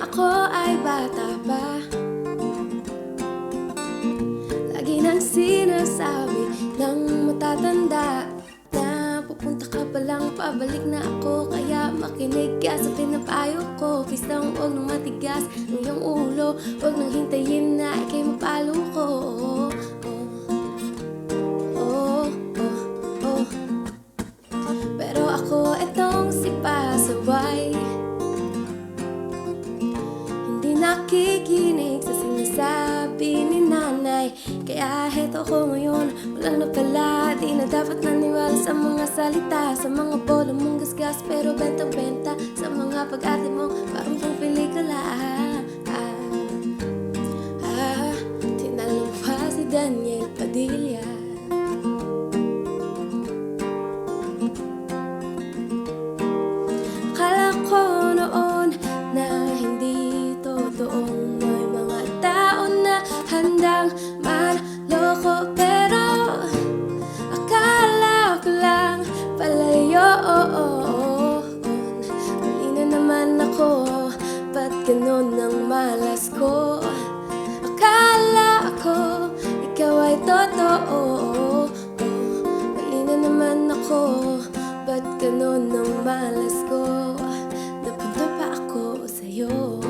ako ay bata pa, lagi nang sinasabi ng matatanda na pupunta ka pa lang, pabalik na ako. Kaya makinig ka sa pinapayo ko. Please lang, huwag nang matigas ang iyong ulo, huwag nang hintayin na ika'y mapalo ko. Pero ako itong si Pasaway, hindi nakikinig sa sinasabi ni nanay. Kaya heto ko ngayon, walang napala. Di na dapat naniwala sa mga salita, sa mga bola mong gasgas pero benta-benta, sa mga pag-ate mo parang pang pelikula. Tinalo pa si Daniel Padilla. Akala ko noon na hindi totoong may mga tao na handang manloko, pero akala ko lang pala yun. Mali na naman ako, ba't ganon ang malas ko? Akala ko ikaw ay totoo. Mali na naman ako, ba't ganon ang malas ko? Napunta pa ako sa'yo.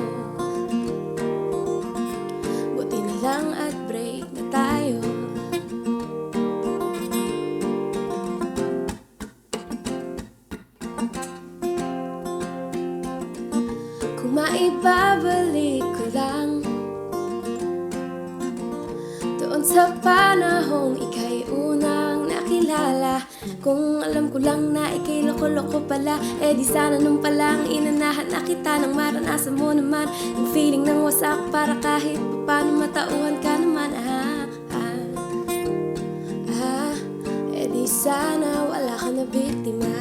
Buti na lang at break na tayo. Kung maibabalik ko lang doon sa panahong ika'y unang nakilala, kung alam ko lang na ika'y loko-loko pala, eh di sana nung palang inanahan na kita, nang maranasan mo naman yung feeling ng wasak, para kahit paano matauhan ka naman. Eh di sana wala ka na biktima.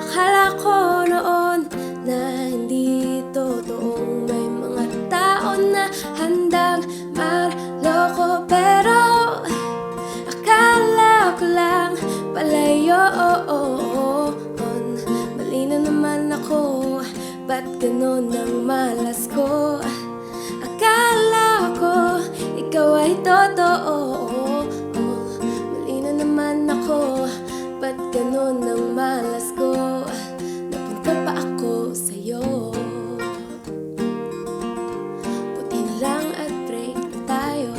Akala ko noon na hindi totoong may mga tao na handang manloko, pero akala ko lang pala yun. Mali na naman ako, ba't ganon ang malas ko? Akala ko ikaw ay totoo. Mali na naman ako, ba't ganon ang malas ko? Napunta pa ako sa'yo. Buti na lang at break na tayo.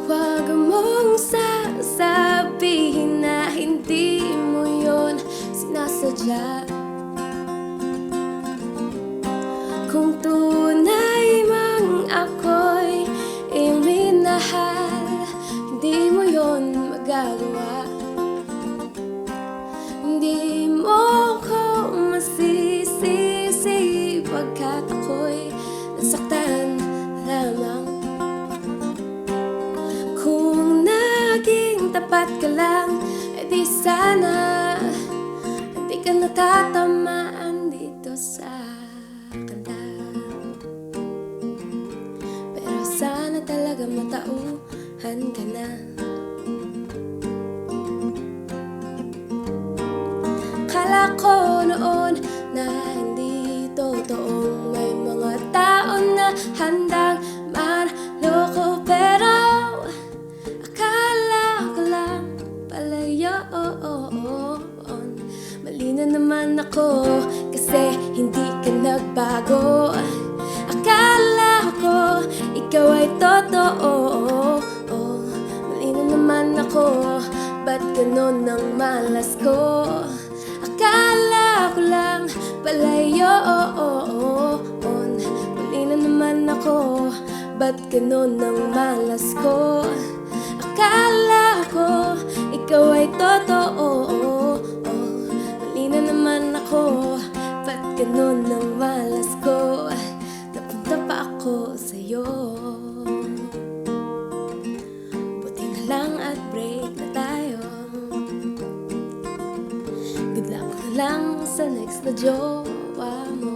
Huwag mong sasabihin na hindi mo yun sinasadya. Kung tunay mang ako'y iyong minahal, hindi mo yun magagawa. Hindi mo ko masisisi, pagkat ako'y nasaktan lamang. Kung naging tapat ka lang, eh di sana hindi ka natatamaan dito sa kanta. Pero sana talaga matauhan ka na. Akala ko noon na hindi totoong may mga tao na handang manloko, pero akala ko lang pala yun. Mali na naman ako, kasi hindi ka nagbago. Akala ko ikaw ay totoo. Mali na naman ako, ba't ganon ang malas ko? Akala ko lang pala yun. Mali na naman ako, ba't ganon ang malas ko? Akala ko ikaw ay totoo. Mali na naman ako, ba't ganon ang malas ko? Napunta pa ako sa'yo. Buti na lang at break na tayo. Good luck na lang sa next na jowa mo.